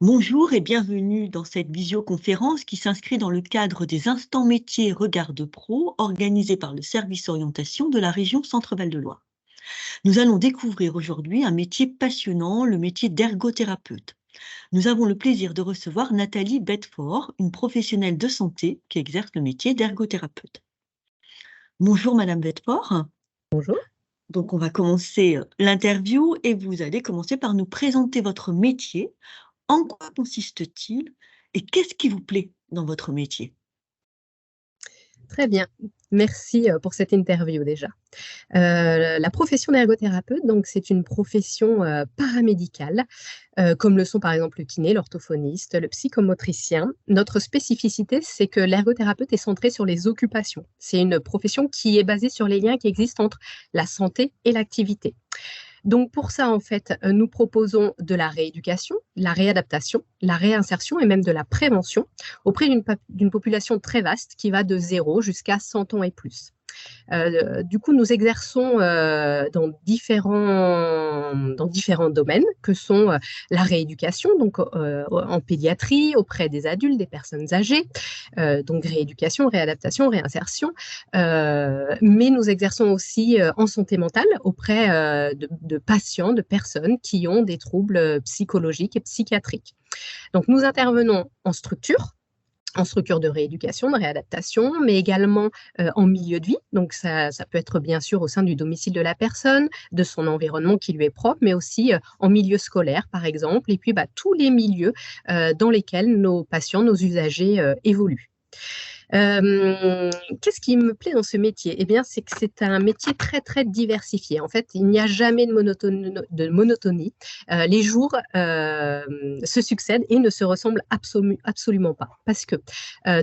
Bonjour et bienvenue dans cette visioconférence qui s'inscrit dans le cadre des instants métiers Regarde Pro organisés par le service orientation de la région Centre-Val de Loire. Nous allons découvrir aujourd'hui un métier passionnant, le métier d'ergothérapeute. Nous avons le plaisir de recevoir Nathalie Bedford, une professionnelle de santé qui exerce le métier d'ergothérapeute. Bonjour Madame Bedford. Bonjour. Donc on va commencer l'interview et vous allez commencer par nous présenter votre métier. En quoi consiste-t-il et qu'est-ce qui vous plaît dans votre métier? Très bien. Merci pour cette interview déjà. La profession d'ergothérapeute, donc c'est une profession paramédicale, comme le sont par exemple le kiné, l'orthophoniste, le psychomotricien. Notre spécificité, c'est que l'ergothérapeute est centré sur les occupations. C'est une profession qui est basée sur les liens qui existent entre la santé et l'activité. Donc pour ça, en fait, nous proposons de la rééducation, la réadaptation, la réinsertion et même de la prévention auprès d'une population très vaste qui va de 0 jusqu'à 100 ans et plus. Du coup, nous exerçons dans différents domaines que sont la rééducation, donc en pédiatrie, auprès des adultes, des personnes âgées, donc rééducation, réadaptation, réinsertion, mais nous exerçons aussi en santé mentale auprès de patients, de personnes qui ont des troubles psychologiques et psychiatriques. Donc, nous intervenons en structure de rééducation, de réadaptation, mais également en milieu de vie. Donc, ça peut être bien sûr au sein du domicile de la personne, de son environnement qui lui est propre, mais aussi en milieu scolaire, par exemple, et puis tous les milieux dans lesquels nos patients, nos usagers évoluent. Qu'est-ce qui me plaît dans ce métier? Eh bien, c'est que c'est un métier très, très diversifié. En fait, il n'y a jamais de monotonie. Les jours se succèdent et ne se ressemblent absolument pas. Parce que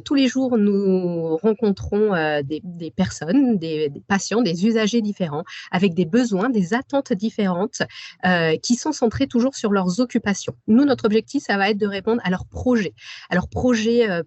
tous les jours, nous rencontrons des personnes, des patients, des usagers différents, avec des besoins, des attentes différentes, qui sont centrés toujours sur leurs occupations. Nous, notre objectif, ça va être de répondre à leurs projets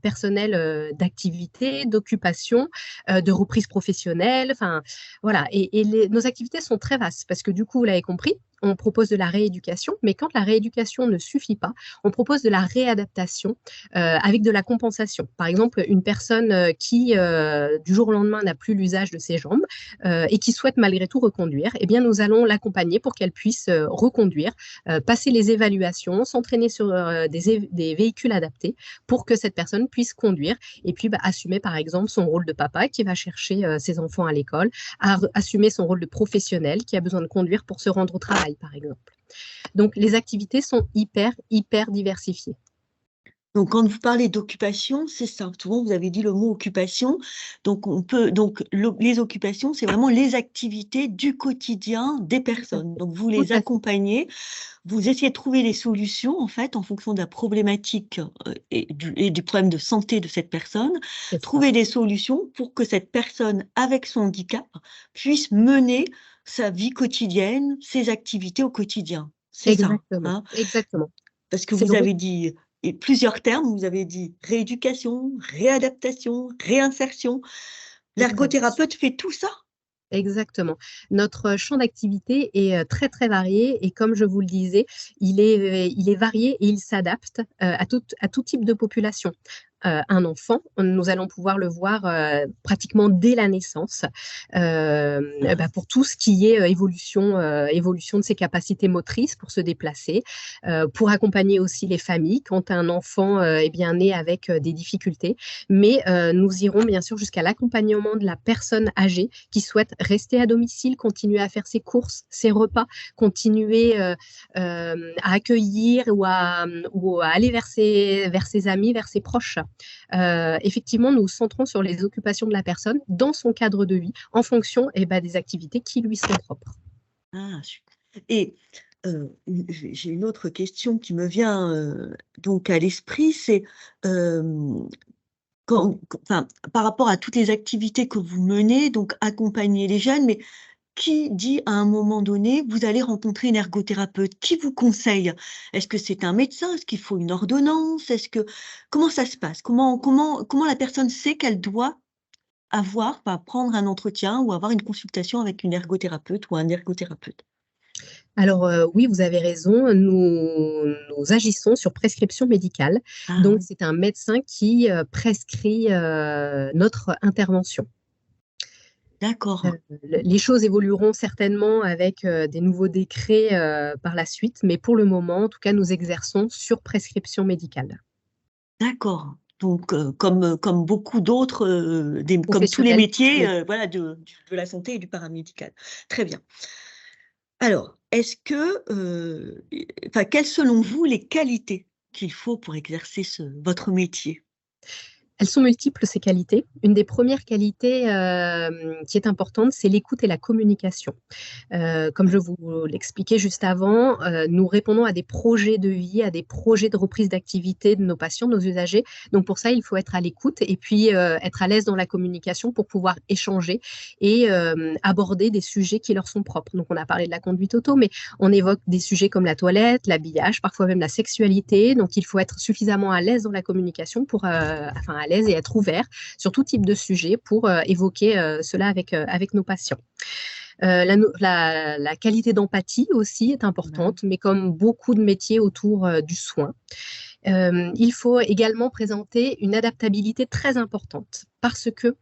personnels d'activité, d'occupation, de reprise professionnelle. Enfin, voilà. Et nos activités sont très vastes parce que du coup, vous l'avez compris, on propose de la rééducation, mais quand la rééducation ne suffit pas, on propose de la réadaptation avec de la compensation. Par exemple, une personne qui, du jour au lendemain, n'a plus l'usage de ses jambes et qui souhaite malgré tout reconduire, eh bien, nous allons l'accompagner pour qu'elle puisse reconduire, passer les évaluations, s'entraîner sur des véhicules adaptés pour que cette personne puisse conduire et puis assumer, par exemple, son rôle de papa qui va chercher ses enfants à l'école, assumer son rôle de professionnel qui a besoin de conduire pour se rendre au travail, par exemple. Donc, les activités sont hyper, hyper diversifiées. Donc, quand vous parlez d'occupation, c'est ça. Souvent, vous avez dit le mot occupation. Donc, les occupations, c'est vraiment les activités du quotidien des personnes. Donc, vous Tout les à fait. accompagnez, vous essayez de trouver des solutions, en fait, en fonction de la problématique et du problème de santé de cette personne. C'est ça. Trouver des solutions pour que cette personne, avec son handicap, puisse mener sa vie quotidienne, ses activités au quotidien. C'est ça, Exactement. hein? Exactement. Parce que C'est vous le avez dit plusieurs termes, vous avez dit rééducation, réadaptation, réinsertion. réadaptation. L'ergothérapeute fait tout ça? Exactement. Notre champ d'activité est très, très varié et comme je vous le disais, il est varié et il s'adapte à tout type de population. Un enfant, nous allons pouvoir le voir pratiquement dès la naissance pour tout ce qui est évolution de ses capacités motrices pour se déplacer, pour accompagner aussi les familles quand un enfant est bien né avec des difficultés. Mais nous irons bien sûr jusqu'à l'accompagnement de la personne âgée qui souhaite rester à domicile, continuer à faire ses courses, ses repas, continuer à accueillir ou à aller vers ses amis, vers ses proches. Effectivement, nous centrons sur les occupations de la personne dans son cadre de vie en fonction des activités qui lui sont propres. Ah, super. Et j'ai une autre question qui me vient donc à l'esprit, c'est enfin, par rapport à toutes les activités que vous menez, donc accompagner les jeunes, mais qui dit à un moment donné, vous allez rencontrer une ergothérapeute? Qui vous conseille? Est-ce que c'est un médecin? Est-ce qu'il faut une ordonnance? Comment ça se passe? Comment la personne sait qu'elle doit prendre un entretien ou avoir une consultation avec une ergothérapeute ou un ergothérapeute? Alors oui, vous avez raison, nous agissons sur prescription médicale. Ah Donc oui, c'est un médecin qui prescrit notre intervention. d'accord. Les choses évolueront certainement avec des nouveaux décrets par la suite, mais pour le moment, en tout cas, nous exerçons sur prescription médicale. D'accord. Donc, comme beaucoup d'autres, comme tous les Professionnels, métiers, oui. voilà, de la santé et du paramédical. Très bien. Alors, est-ce que, enfin, quelles selon vous les qualités qu'il faut pour exercer votre métier? Elles sont multiples, ces qualités. Une des premières qualités qui est importante, c'est l'écoute et la communication. Comme je vous l'expliquais juste avant, nous répondons à des projets de vie, à des projets de reprise d'activité de nos patients, de nos usagers. Donc pour ça, il faut être à l'écoute et puis être à l'aise dans la communication pour pouvoir échanger et aborder des sujets qui leur sont propres. Donc on a parlé de la conduite auto, mais on évoque des sujets comme la toilette, l'habillage, parfois même la sexualité. Donc il faut être suffisamment à l'aise dans la communication pour, enfin à l'aise et être ouvert sur tout type de sujet pour évoquer cela avec nos patients. La qualité d'empathie aussi est Ouais. importante, mais comme beaucoup de métiers autour du soin. Il faut également présenter une adaptabilité très importante parce que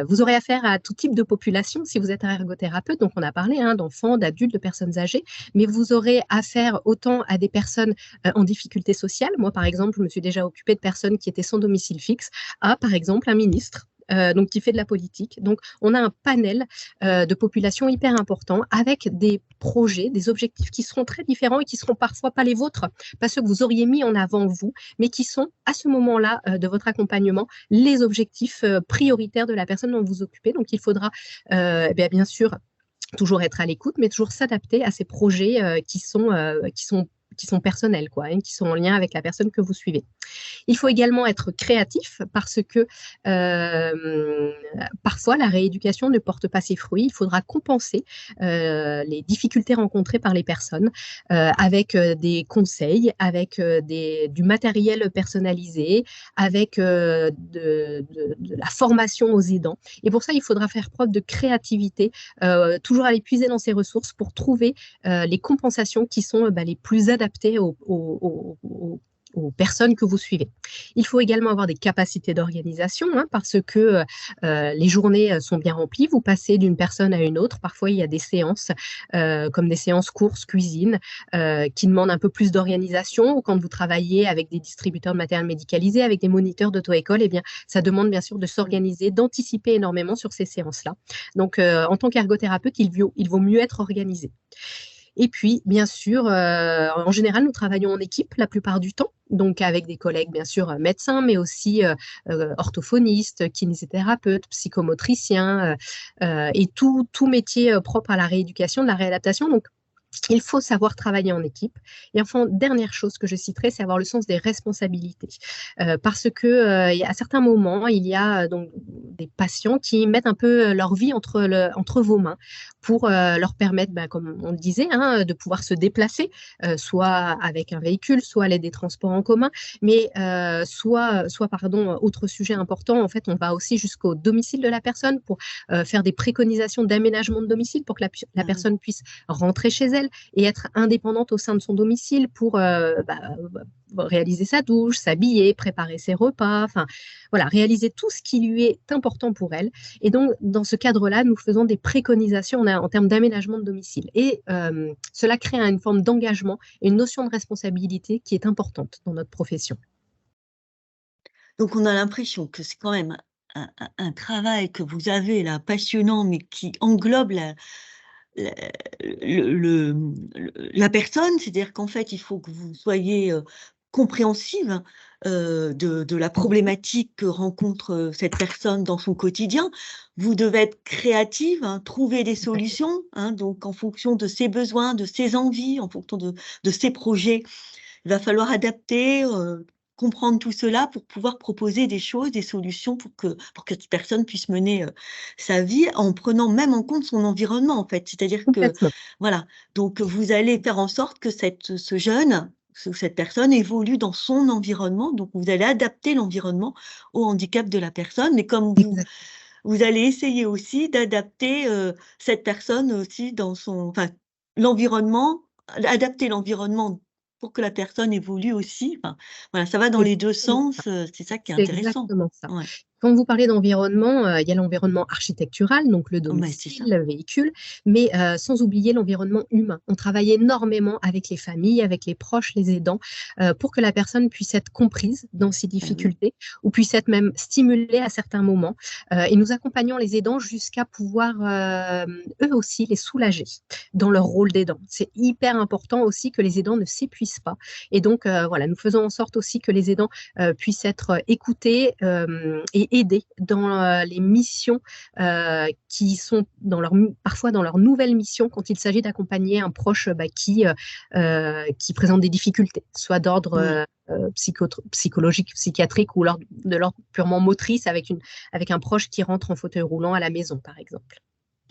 vous aurez affaire à tout type de population si vous êtes un ergothérapeute. Donc, on a parlé d'enfants, d'adultes, de personnes âgées, mais vous aurez affaire autant à des personnes en difficulté sociale. Moi, par exemple, je me suis déjà occupée de personnes qui étaient sans domicile fixe, à, par exemple, un ministre. Donc qui fait de la politique. Donc on a un panel de population hyper important avec des projets, des objectifs qui seront très différents et qui seront parfois pas les vôtres, pas ceux que vous auriez mis en avant vous, mais qui sont à ce moment-là de votre accompagnement les objectifs prioritaires de la personne dont vous vous occupez. Donc il faudra bien sûr toujours être à l'écoute, mais toujours s'adapter à ces projets qui sont personnels, quoi, hein, qui sont en lien avec la personne que vous suivez. Il faut également être créatif parce que parfois la rééducation ne porte pas ses fruits. Il faudra compenser les difficultés rencontrées par les personnes avec des conseils, avec du matériel personnalisé, avec de la formation aux aidants. Et pour ça, il faudra faire preuve de créativité, toujours aller puiser dans ses ressources pour trouver les compensations qui sont les plus adaptées aux personnes que vous suivez. Il faut également avoir des capacités d'organisation parce que les journées sont bien remplies. Vous passez d'une personne à une autre. Parfois, il y a des séances comme des séances courses, cuisine, qui demandent un peu plus d'organisation. Ou quand vous travaillez avec des distributeurs de matériel médicalisé, avec des moniteurs d'auto-école, eh bien, ça demande bien sûr de s'organiser, d'anticiper énormément sur ces séances-là. Donc, en tant qu'ergothérapeute, il vaut mieux être organisé. Et puis, bien sûr, en général, nous travaillons en équipe la plupart du temps, donc avec des collègues, bien sûr, médecins, mais aussi orthophonistes, kinésithérapeutes, psychomotriciens, et tout métier propre à la rééducation, de la réadaptation. Donc, il faut savoir travailler en équipe. Et enfin, dernière chose que je citerai, c'est avoir le sens des responsabilités. Parce que à certains moments, il y a donc des patients qui mettent un peu leur vie entre vos mains pour leur permettre, comme on le disait, de pouvoir se déplacer, soit avec un véhicule, soit à l'aide des transports en commun, mais pardon, autre sujet important, en fait, on va aussi jusqu'au domicile de la personne pour faire des préconisations d'aménagement de domicile pour que la Ah, personne puisse rentrer chez elle et être indépendante au sein de son domicile pour réaliser sa douche, s'habiller, préparer ses repas, enfin voilà, réaliser tout ce qui lui est important pour elle. Et donc, dans ce cadre-là, nous faisons des préconisations en termes d'aménagement de domicile. Et cela crée une forme d'engagement et une notion de responsabilité qui est importante dans notre profession. donc on a l'impression que c'est quand même un travail que vous avez là, passionnant, mais qui englobe la la personne. C'est-à-dire qu'en fait, il faut que vous soyez, compréhensive, de la problématique que rencontre, cette personne dans son quotidien. Vous devez être créative, trouver des Tout à fait. solutions, donc en fonction de ses besoins, de ses envies, en fonction de ses projets. Il va falloir adapter, comprendre tout cela pour pouvoir proposer des choses, des solutions pour que cette personne puisse mener, sa vie en prenant même en compte son environnement, en fait. C'est-à-dire que Complètement. voilà, donc vous allez faire en sorte que ce jeune, cette personne évolue dans son environnement, donc vous allez adapter l'environnement au handicap de la personne, mais comme Exact. vous allez essayer aussi d'adapter, cette personne aussi dans son enfin, l'environnement, adapter l'environnement pour que la personne évolue aussi. Enfin, voilà, ça va dans C'est les deux exactement ça. sens, c'est ça qui est C'est intéressant. exactement ça. Ouais, Quand vous parlez d'environnement, il y a l'environnement architectural, donc le ouais, c'est domicile, ça. le véhicule, mais sans oublier l'environnement humain. On travaille énormément avec les familles, avec les proches, les aidants, pour que la personne puisse être comprise dans ses Bah oui. difficultés ou puisse être même stimulée à certains moments. Et nous accompagnons les aidants jusqu'à pouvoir eux aussi les soulager dans leur rôle d'aidant. C'est hyper important aussi que les aidants ne s'épuisent pas. Et donc, voilà, nous faisons en sorte aussi que les aidants puissent être écoutés et aidés dans les missions qui sont parfois dans leur nouvelle mission quand il s'agit d'accompagner un proche qui présente des difficultés, soit d'ordre Oui, psychologique, psychiatrique ou de l'ordre purement motrice avec un proche qui rentre en fauteuil roulant à la maison, par exemple.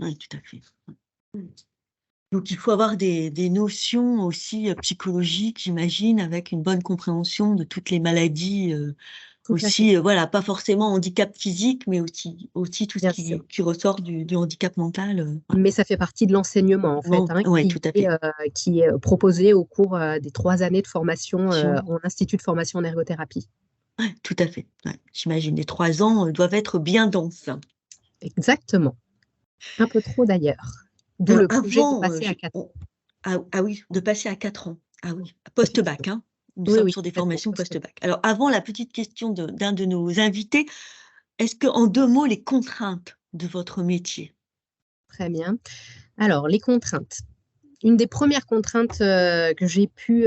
oui, tout à fait. Ouais. Donc il faut avoir des notions aussi, psychologiques, j'imagine, avec une bonne compréhension de toutes les maladies, Tout à fait, aussi, voilà, pas forcément handicap physique, mais aussi tout ce bien sûr. qui ressort du handicap mental, voilà. Mais ça fait partie de l'enseignement, en fait, Bon, hein, ouais, tout à fait. qui est proposé au cours des 3 années de formation Sur en institut de formation en ergothérapie. Ouais, tout à fait, ouais. J'imagine les 3 ans, doivent être bien denses. Exactement. Un peu trop d'ailleurs. D'où Alors le projet de avant, passer à je 4 ans. on ah oui, de passer à 4 ans. Ah oui, post-bac, Effectivement. hein? Nous Oui, sommes oui, sur des complètement. formations post-bac. Alors avant la petite question d'un de nos invités, est-ce qu'en 2 mots, les contraintes de votre métier? Très bien. Alors, les contraintes. Une des premières contraintes que j'ai pu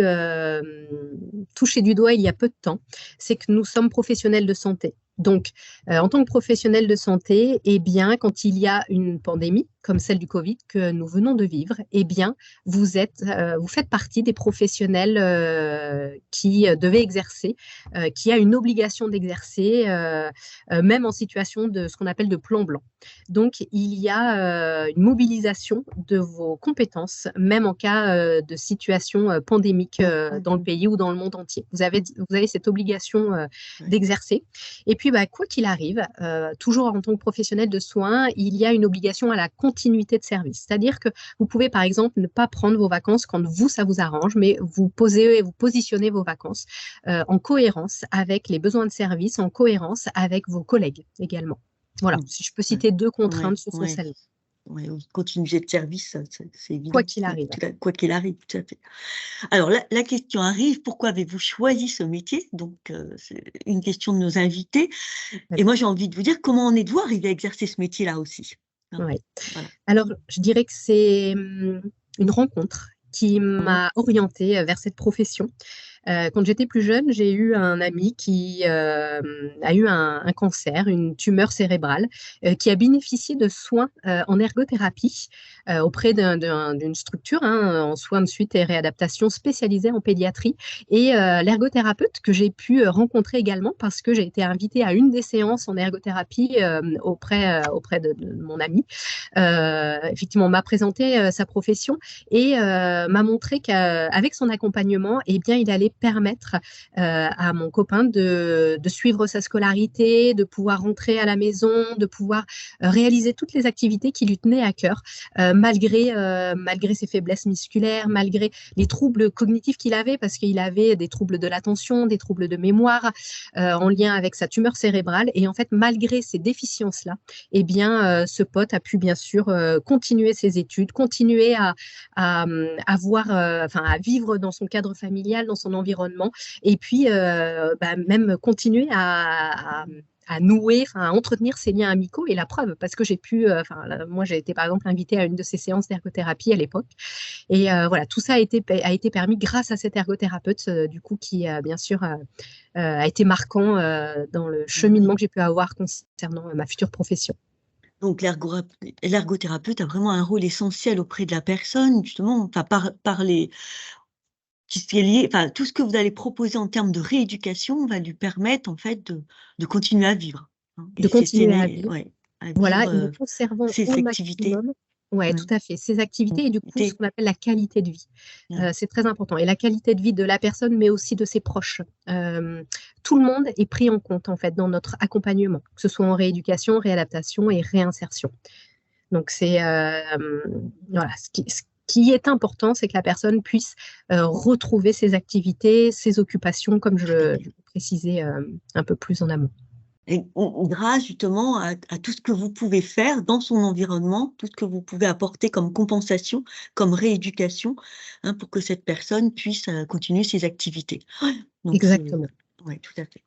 toucher du doigt il y a peu de temps, c'est que nous sommes professionnels de santé. Donc, en tant que professionnels de santé, eh bien, quand il y a une pandémie comme celle du Covid que nous venons de vivre, eh bien, vous faites partie des professionnels qui devaient exercer, qui a une obligation d'exercer, même en situation de ce qu'on appelle de plan blanc. Donc, il y a une mobilisation de vos compétences, même en cas de situation pandémique Mmh, dans le mmh, pays ou dans le monde entier. Vous avez cette obligation ouais. d'exercer. Et puis, quoi qu'il arrive, toujours en tant que professionnel de soins, il y a une obligation à la continuité de service. C'est-à-dire que vous pouvez, par exemple, ne pas prendre vos vacances quand vous, ça vous arrange, mais vous positionnez vos vacances en cohérence avec les besoins de service, en cohérence avec vos collègues également. Voilà, Mmh, si je peux ouais. citer 2 Ouais, contraintes, ce sont ouais, celles-là, ouais, oui, continuité de service, ça c'est quoi évident. qu'il Ouais, arrive. quoi qu'il arrive, tout à fait. Alors la question arrive, pourquoi avez-vous choisi ce métier? Donc c'est une question de nos invités et moi j'ai envie de vous dire comment en êtes-vous arrivé à exercer ce métier-là aussi? Hein, Ouais. voilà. Alors, je dirais que c'est, une rencontre qui Mmh. m'a orientée, vers cette profession. Quand j'étais plus jeune, j'ai eu un ami qui, a eu un cancer, une tumeur cérébrale, qui a bénéficié de soins, en ergothérapie, auprès d'une structure, hein, en soins de suite et réadaptation spécialisée en pédiatrie et l'ergothérapeute que j'ai pu, rencontrer également parce que j'ai été invitée à une des séances en ergothérapie, auprès de mon ami, effectivement m'a présenté, sa profession et m'a montré qu'avec son accompagnement, eh bien, il allait permettre à mon copain de suivre sa scolarité, de pouvoir rentrer à la maison, de pouvoir réaliser toutes les activités qui lui tenaient à cœur, malgré ses faiblesses musculaires, malgré les troubles cognitifs qu'il avait, parce qu'il avait des troubles de l'attention, des troubles de mémoire en lien avec sa tumeur cérébrale. Et en fait, malgré ces déficiences-là, eh bien, ce pote a pu bien sûr continuer ses études, continuer à vivre dans son cadre familial, dans son environnement, et puis même continuer à nouer, à entretenir ces liens amicaux. Et la preuve, parce que moi j'ai été par exemple invitée à une de ces séances d'ergothérapie à l'époque. Et voilà, tout ça a été permis grâce à cet ergothérapeute, du coup, qui bien sûr a été marquant dans le Ah cheminement oui. que j'ai pu avoir concernant ma future profession. Donc l'ergothérapeute a vraiment un rôle essentiel auprès de la personne justement, enfin par les qui est lié enfin tout ce que vous allez proposer en termes de rééducation va lui permettre en fait de continuer à vivre, hein et De continuer à vivre. ouais, à Voilà, vivre, et en conservant ses au activités. maximum, ouais, Ouais. tout à fait, ces Mmh. activités et du coup, ce Té qu'on appelle la qualité de vie. Ouais. C'est très important et la qualité de vie de la personne, mais aussi de ses proches. Tout le monde est pris en compte, en fait, dans notre accompagnement, que ce soit en rééducation, réadaptation et réinsertion. Donc c'est, voilà, qui est important, c'est que la personne puisse retrouver ses activités, ses occupations, comme je le précisais un peu plus en amont. Et grâce justement à tout ce que vous pouvez faire dans son environnement, tout ce que vous pouvez apporter comme compensation, comme rééducation, hein, pour que cette personne puisse continuer ses activités. Ouais, donc Exactement. ouais, tout à fait.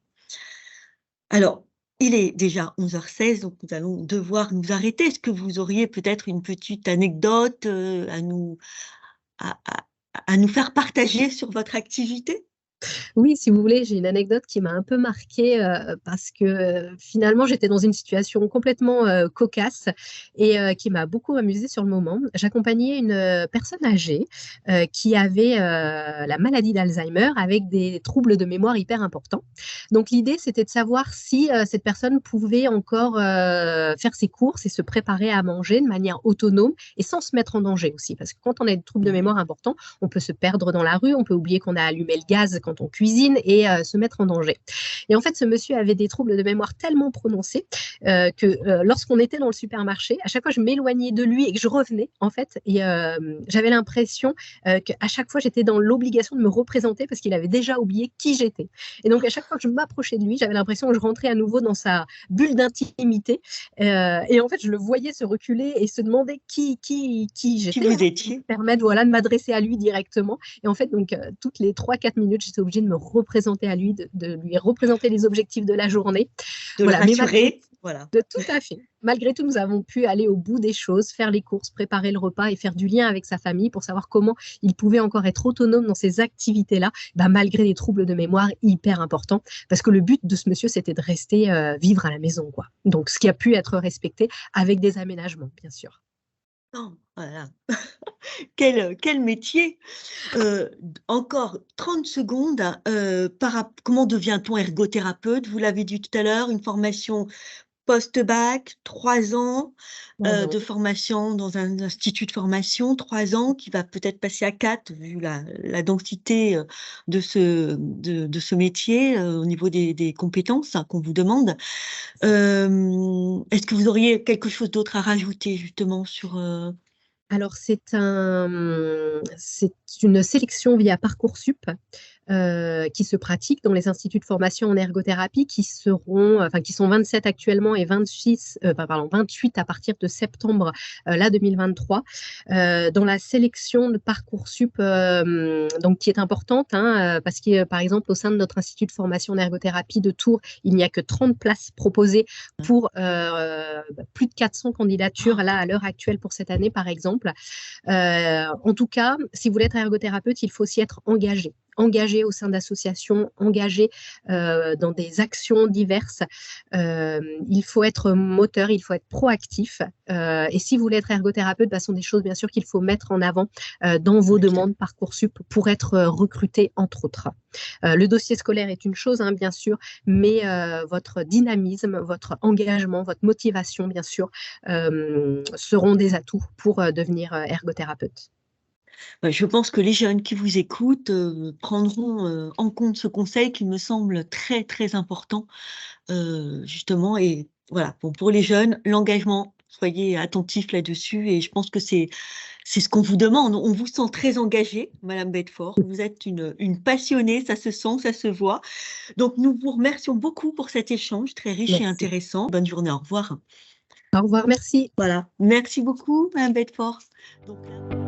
Alors, il est déjà 11h16, donc nous allons devoir nous arrêter. Est-ce que vous auriez peut-être une petite anecdote à, à- à nous faire partager sur votre activité? Oui, si vous voulez, j'ai une anecdote qui m'a un peu marquée parce que finalement, j'étais dans une situation complètement cocasse et qui m'a beaucoup amusée sur le moment. J'accompagnais une personne âgée qui avait la maladie d'Alzheimer avec des troubles de mémoire hyper importants. Donc, l'idée, c'était de savoir si cette personne pouvait encore faire ses courses et se préparer à manger de manière autonome et sans se mettre en danger aussi. Parce que quand on a des troubles de mémoire importants, on peut se perdre dans la rue, on peut oublier qu'on a allumé le gaz quand on cuisine et se mettre en danger. Et en fait, ce monsieur avait des troubles de mémoire tellement prononcés que lorsqu'on était dans le supermarché, à chaque fois, je m'éloignais de lui et que je revenais, en fait, et j'avais l'impression qu'à chaque fois, j'étais dans l'obligation de me représenter parce qu'il avait déjà oublié qui j'étais. Et donc, à chaque fois que je m'approchais de lui, j'avais l'impression que je rentrais à nouveau dans sa bulle d'intimité. Et en fait, je le voyais se reculer et se demander qui Qui j'étais, vous hein, étiez? permettre voilà, de m'adresser à lui directement. Et en fait, donc, toutes les 3-4 minutes, j'étais obligée de me représenter à lui, de lui représenter les objectifs de la journée. De le Voilà, mais malgré rassurer? Voilà. tout à fait. Malgré tout, nous avons pu aller au bout des choses, faire les courses, préparer le repas et faire du lien avec sa famille pour savoir comment il pouvait encore être autonome dans ces activités-là, malgré des troubles de mémoire hyper importants. Parce que le but de ce monsieur, c'était de rester vivre à la maison, quoi. Donc, ce qui a pu être respecté avec des aménagements, bien sûr. Non, voilà. Quel métier! Encore 30 secondes, comment devient-on ergothérapeute? Vous l'avez dit tout à l'heure, une formation post-bac, 3 ans, de formation dans un institut de formation, 3 ans, qui va peut-être passer à 4 vu la densité, de ce métier, au niveau des compétences, hein, qu'on vous demande. Est-ce que vous auriez quelque chose d'autre à rajouter justement sur, Alors, c'est une sélection via Parcoursup qui se pratique dans les instituts de formation en ergothérapie qui sont 27 actuellement et 28 à partir de septembre 2023. Dans la sélection de Parcoursup, donc qui est importante, hein, parce que par exemple au sein de notre institut de formation en ergothérapie de Tours, il n'y a que 30 places proposées pour plus de 400 candidatures là à l'heure actuelle pour cette année par exemple. En tout cas, si vous voulez être ergothérapeute, il faut aussi être engagé au sein d'associations, engagé dans des actions diverses. Il faut être moteur, il faut être proactif. Et si vous voulez être ergothérapeute, ce sont des choses bien sûr qu'il faut mettre en avant dans vos demandes Parcoursup pour être recruté, entre autres. Le dossier scolaire est une chose, hein, bien sûr, mais votre dynamisme, votre engagement, votre motivation, bien sûr, seront des atouts pour devenir ergothérapeute. Je pense que les jeunes qui vous écoutent, prendront, en compte ce conseil qui me semble très, très important, justement et voilà, bon, pour les jeunes, l'engagement, soyez attentifs là-dessus et je pense que c'est ce qu'on vous demande. On vous sent très engagée, madame Bedford. Vous êtes une passionnée, ça se sent, ça se voit. Donc nous vous remercions beaucoup pour cet échange très riche et Merci. intéressant. Bonne journée, au revoir. Au revoir, merci. Voilà, merci beaucoup madame Bedford. Donc là